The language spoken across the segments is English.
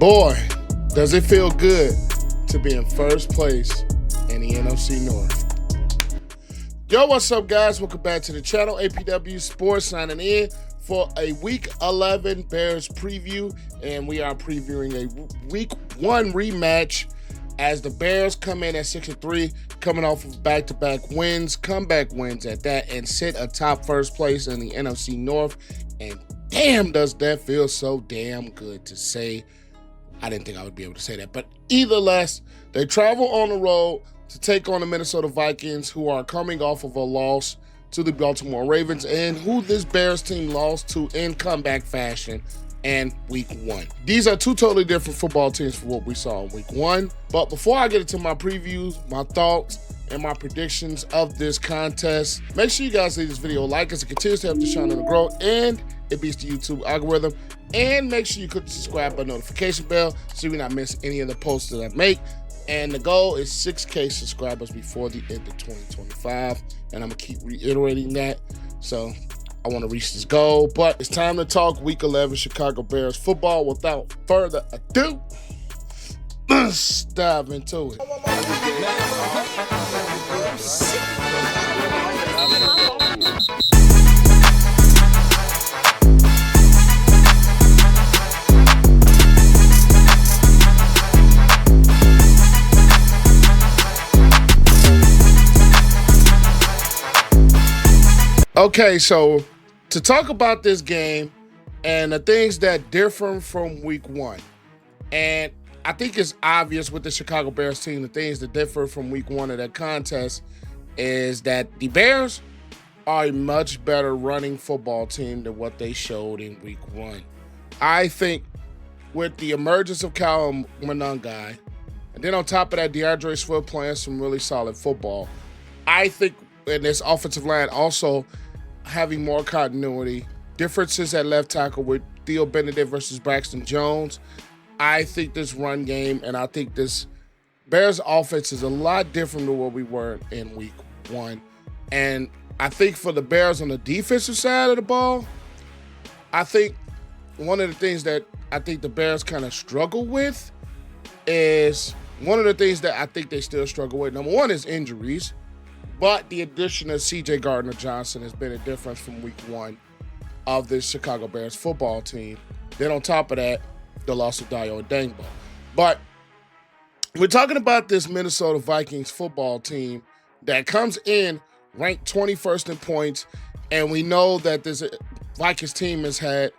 Boy, does it feel good to be in first place in the NFC North. Yo, what's up, guys? Welcome back to the channel. APW Sports signing in for a Week 11 Bears preview, and we are previewing a Week 1 rematch as the Bears come in at 6-3, coming off of back-to-back wins, comeback wins at that, and sit atop first place in the NFC North. And damn, does that feel so damn good to say. I didn't think I would be able to say that, but either less, they travel on the road to take on the Minnesota Vikings, who are coming off of a loss to the Baltimore Ravens, and who this Bears team lost to in comeback fashion in Week 1. These are two totally different football teams from what we saw in Week 1. But before I get into my previews, my thoughts, and my predictions of this contest, make sure you guys leave this video a like as it continues to help the channel to grow and it beats the YouTube algorithm. And make sure you click the subscribe button, notification bell, so you not miss any of the posts that I make. And the goal is 6K subscribers before the end of 2025. And I'm going to keep reiterating that. So I want to reach this goal. But it's time to talk Week 11 Chicago Bears football. Without further ado, let's dive into it. Okay, so to talk about this game and the things that differ from Week 1, and I think it's obvious with the Chicago Bears team, the things that differ from Week 1 of that contest is that the Bears are a much better running football team than what they showed in Week 1. I think with the emergence of Kyle Monangai, and then on top of that, DeAndre Swift playing some really solid football, I think in this offensive line also having more continuity, differences at left tackle with Theo Benedict versus Braxton Jones. I think this run game and I think this Bears offense is a lot different than what we were in Week 1. And I think for the Bears on the defensive side of the ball, I think one of the things that I think the Bears kind of struggle with is one of the things that I think they still struggle with. Number one is injuries. But the addition of C.J. Gardner-Johnson has been a difference from Week 1 of this Chicago Bears football team. Then on top of that, the loss of Dayo Odunze. But we're talking about this Minnesota Vikings football team that comes in ranked 21st in points, and we know that this Vikings team has had,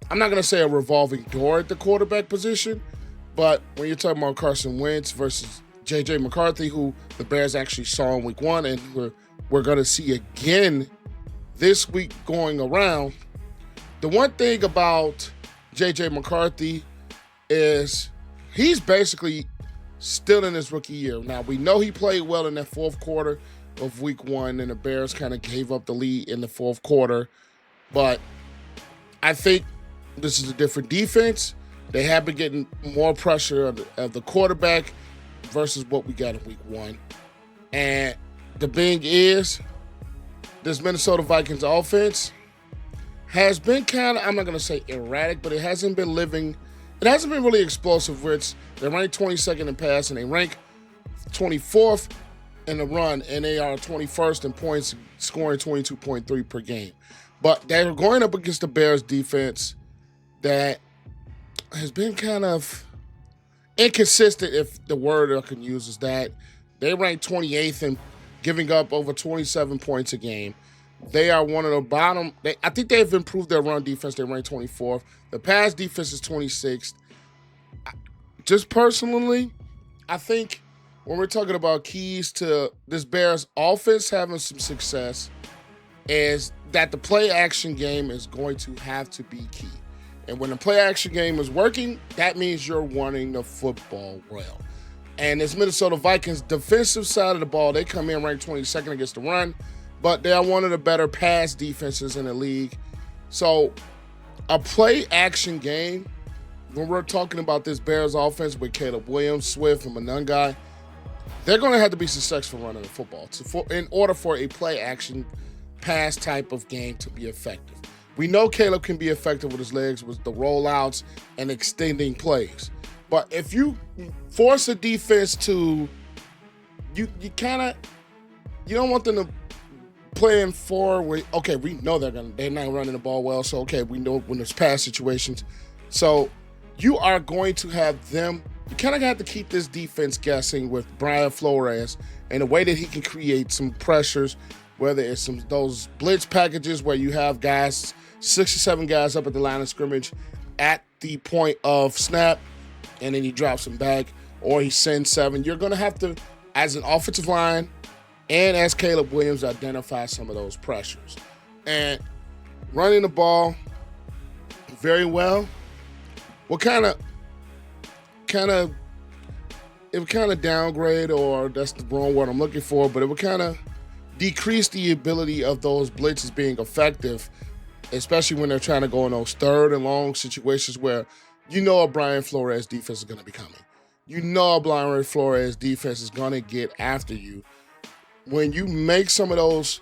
I'm not going to say a revolving door at the quarterback position, but when you're talking about Carson Wentz versus J.J. McCarthy, who the Bears actually saw in Week 1 and we're going to see again this week going around. The one thing about J.J. McCarthy is he's basically still in his rookie year. Now, we know he played well in that fourth quarter of Week 1, and the Bears kind of gave up the lead in the fourth quarter. But I think this is a different defense. They have been getting more pressure of the quarterback versus what we got in Week 1. And the thing is, this Minnesota Vikings offense has been kind of, I'm not going to say erratic, but it hasn't been really explosive, where they're ranked 22nd in pass and they rank 24th in the run, and they are 21st in points, scoring 22.3 per game. But they're going up against the Bears defense that has been kind of inconsistent, if the word I can use is that. They rank 28th in giving up over 27 points a game. They are one of the bottom. I think they've improved their run defense. They rank 24th. The pass defense is 26th. Just personally, I think when we're talking about keys to this Bears offense having some success, is that the play action game is going to have to be key. And when the play action game is working, that means you're running the football well. And this Minnesota Vikings defensive side of the ball, they come in ranked 22nd against the run, but they are one of the better pass defenses in the league. So a play action game, when we're talking about this Bears offense with Caleb Williams, Swift, and Monangai, they're going to have to be successful running the football in order for a play action pass type of game to be effective. We know Caleb can be effective with his legs, with the rollouts and extending plays. But if you force a defense to, you don't want them to play in forward. Okay, we know they're not running the ball well, so okay, we know when there's pass situations. So you are going to have them. You kind of have to keep this defense guessing with Brian Flores and the way that he can create some pressures, whether it's those blitz packages where you have guys, 6 or 7 guys up at the line of scrimmage at the point of snap, and then he drops them back, or he sends 7. You're going to have to, as an offensive line and as Caleb Williams, identify some of those pressures. And running the ball very well will kind of downgrade, or that's the wrong word I'm looking for, but it would kind of decrease the ability of those blitzes being effective, especially when they're trying to go in those 3rd and long situations where you know a Brian Flores defense is going to be coming. You know a Brian Flores defense is going to get after you. When you make some of those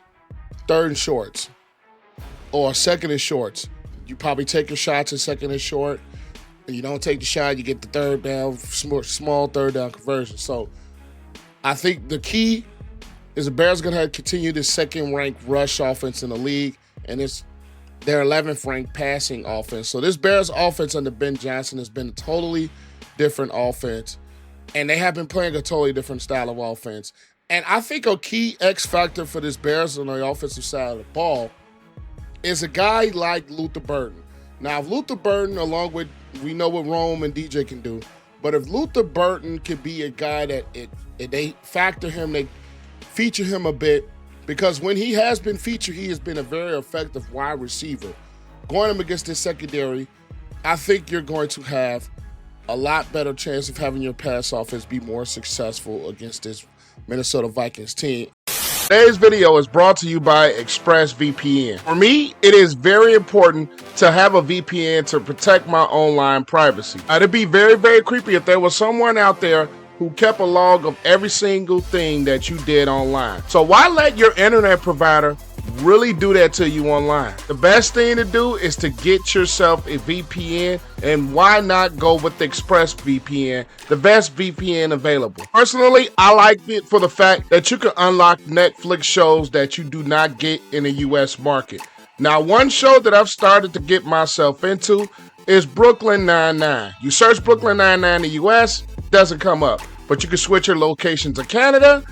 3rd and shorts or 2nd and shorts, you probably take your shots in 2nd and short, and you don't take the shot, you get the 3rd down, small 3rd down conversion. So I think the key is the Bears are going to continue the 2nd-ranked rush offense in the league, and it's their 11th ranked passing offense. So this Bears offense under Ben Johnson has been a totally different offense, and they have been playing a totally different style of offense. And I think a key X factor for this Bears on the offensive side of the ball is a guy like Luther Burden. Now, if Luther Burden, along with, we know what Rome and DJ can do, but if Luther Burden could be a guy that they factor him, they feature him a bit, because when he has been featured, he has been a very effective wide receiver. Going up against this secondary, I think you're going to have a lot better chance of having your pass offense be more successful against this Minnesota Vikings team. Today's video is brought to you by ExpressVPN. For me, it is very important to have a VPN to protect my online privacy. It'd be very, very creepy if there was someone out there who kept a log of every single thing that you did online. So why let your internet provider really do that to you online? The best thing to do is to get yourself a VPN, and why not go with the ExpressVPN, the best VPN available. Personally, I like it for the fact that you can unlock Netflix shows that you do not get in the US market. Now, one show that I've started to get myself into is Brooklyn Nine-Nine. You search Brooklyn Nine-Nine in the US, doesn't come up, but you can switch your location to Canada,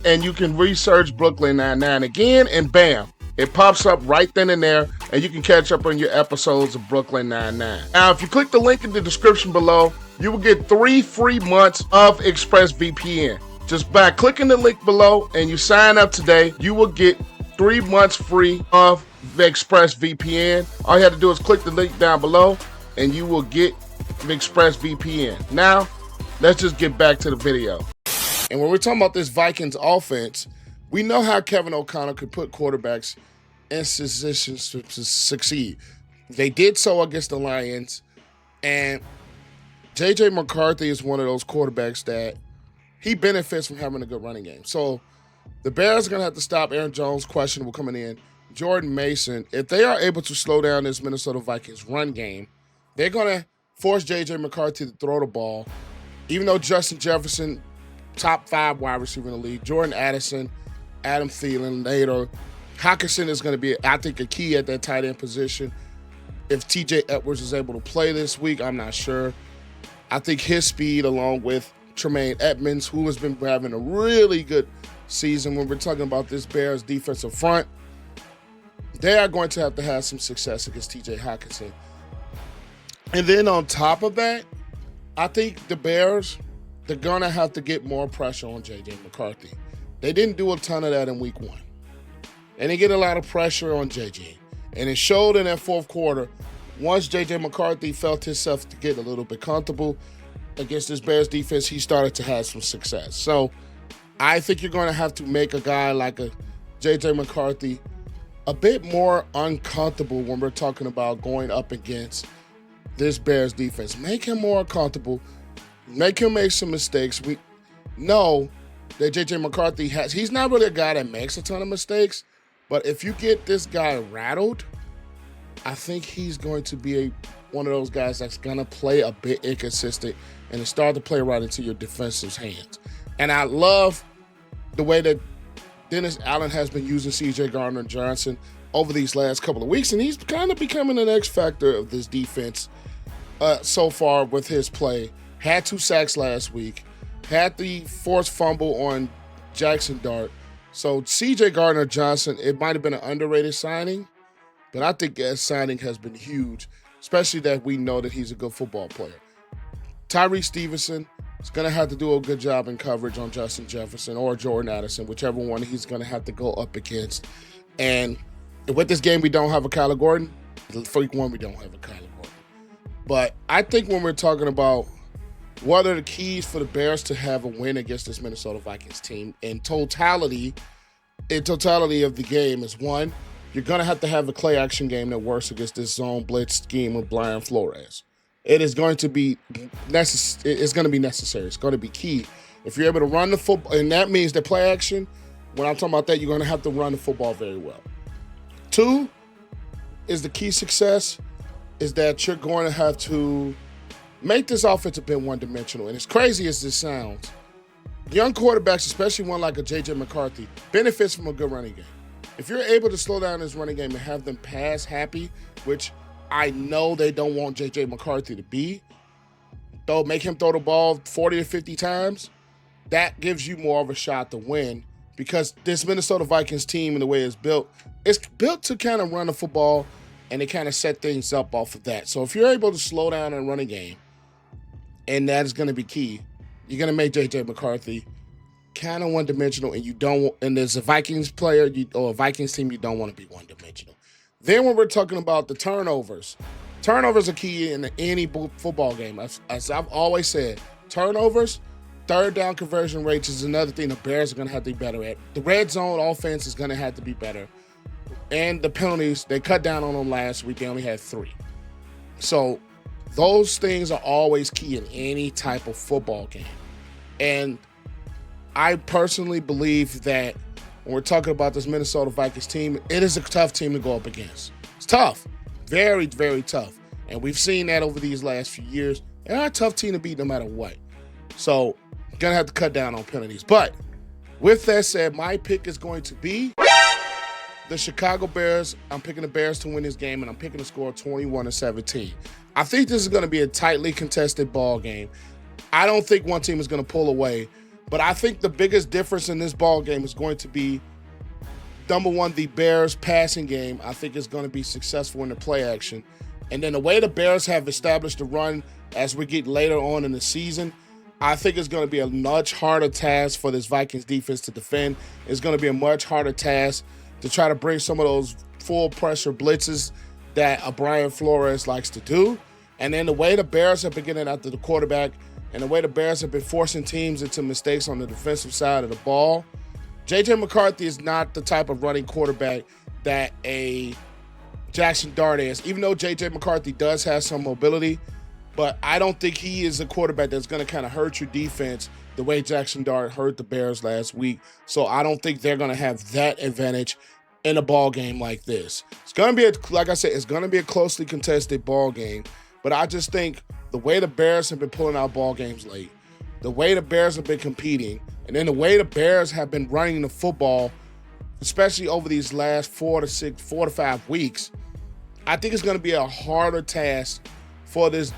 and you can research Brooklyn Nine-Nine again, and bam, it pops up right then and there, and you can catch up on your episodes of Brooklyn Nine-Nine. Now, if you click the link in the description below, you will get 3 free months of ExpressVPN. Just by clicking the link below and you sign up today, you will get 3 months free of ExpressVPN. All you have to do is click the link down below, and you will get ExpressVPN. Now, let's just get back to the video. And when we're talking about this Vikings offense, we know how Kevin O'Connell could put quarterbacks in positions to succeed. They did so against the Lions, and J.J. McCarthy is one of those quarterbacks that he benefits from having a good running game. So the Bears are going to have to stop Aaron Jones, questionable coming in, Jordan Mason. If they are able to slow down this Minnesota Vikings run game, they're going to force J.J. McCarthy to throw the ball. Even though Justin Jefferson, top 5 wide receiver in the league, Jordan Addison, Adam Thielen, later, Hockenson is going to be, I think, a key at that tight end position. If TJ Edwards is able to play this week, I'm not sure. I think his speed, along with Tremaine Edmunds, who has been having a really good season when we're talking about this Bears defensive front, they are going to have some success against TJ Hockenson. And then on top of that, I think the Bears, they're going to have to get more pressure on J.J. McCarthy. They didn't do a ton of that in week 1. And they get a lot of pressure on J.J. And it showed in that 4th quarter. Once J.J. McCarthy felt himself to get a little bit comfortable against this Bears defense, he started to have some success. So I think you're going to have to make a guy like a J.J. McCarthy a bit more uncomfortable when we're talking about going up against this Bears defense. Make him more comfortable. Make him make some mistakes. We know that J.J. McCarthy he's not really a guy that makes a ton of mistakes, but if you get this guy rattled, I think he's going to be one of those guys that's going to play a bit inconsistent and to start to play right into your defensive's hands. And I love the way that Dennis Allen has been using C.J. Gardner-Johnson over these last couple of weeks, and he's kind of becoming an X factor of this defense so far with his play. Had 2 sacks last week, had the forced fumble on Jackson Dart. So C.J. Gardner-Johnson, it might have been an underrated signing, but I think that signing has been huge, especially that we know that he's a good football player. Tyree Stevenson is going to have to do a good job in coverage on Justin Jefferson or Jordan Addison, whichever one he's going to have to go up against. And with this game, we don't have a Kyler Gordon. For week 1, we don't have a Kyler Gordon. But I think when we're talking about what are the keys for the Bears to have a win against this Minnesota Vikings team, in totality of the game is, one, you're going to have a play action game that works against this zone blitz scheme with Brian Flores. It is going to be necessary. It's going to be necessary. It's going to be key. If you're able to run the football, and that means the play action, when I'm talking about that, you're going to have to run the football very well. 2 is the key success is that you're going to have to make this offense a bit one-dimensional. And as crazy as this sounds, young quarterbacks, especially one like a J.J. McCarthy, benefits from a good running game. If you're able to slow down this running game and have them pass happy, which I know they don't want J.J. McCarthy to be, make him throw the ball 40 to 50 times, that gives you more of a shot to win, because this Minnesota Vikings team and the way it's built to kind of run the football, and they kind of set things up off of that. So if you're able to slow down and run a game, and that is going to be key, you're going to make J.J. McCarthy kind of one-dimensional, and as a Vikings player or a Vikings team, you don't want to be one-dimensional. Then when we're talking about the turnovers are key in any football game. As I've always said, turnovers, third down conversion rates is another thing the Bears are going to have to be better at. The red zone offense is going to have to be better. And the penalties, they cut down on them last week. They only had 3. So those things are always key in any type of football game. And I personally believe that when we're talking about this Minnesota Vikings team, it is a tough team to go up against. It's tough. Very, very tough. And we've seen that over these last few years. They're a tough team to beat no matter what. So, going to have to cut down on penalties. But with that said, my pick is going to be the Chicago Bears. I'm picking the Bears to win this game, and I'm picking the score 21-17. I think this is going to be a tightly contested ball game. I don't think one team is going to pull away. But I think the biggest difference in this ball game is going to be, number one, the Bears' passing game. I think is going to be successful in the play action. And then the way the Bears have established the run as we get later on in the season, I think it's going to be a much harder task for this Vikings defense to defend. It's going to be a much harder task to try to bring some of those full pressure blitzes that a Brian Flores likes to do. And then the way the Bears have been getting after the quarterback, and the way the Bears have been forcing teams into mistakes on the defensive side of the ball, J.J. McCarthy is not the type of running quarterback that a Jackson Dart is. Even though J.J. McCarthy does have some mobility, but I don't think he is a quarterback that's going to kind of hurt your defense the way Jackson Dart hurt the Bears last week. So I don't think they're going to have that advantage in a ball game like this. It's going to be, like I said, it's going to be a closely contested ball game, but I just think the way the Bears have been pulling out ball games late, the way the Bears have been competing, and then the way the Bears have been running the football, especially over these last 4 to 5 weeks, I think it's going to be a harder task for this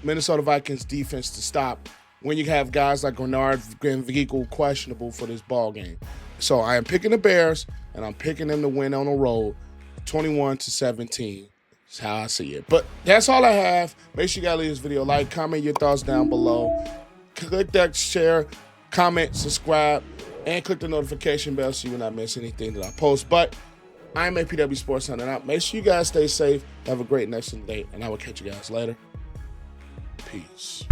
Minnesota Vikings defense to stop when you have guys like Grenard and Vigil questionable for this ball game. So I am picking the Bears, and I'm picking them to win on the road, 21-17. That's how I see it. But that's all I have. Make sure you guys leave this video a like, comment your thoughts down below. Click that share, comment, subscribe, and click the notification bell so you will not miss anything that I post. But I'm APW Sports signing out. Make sure you guys stay safe. Have a great next day, and I will catch you guys later. Peace.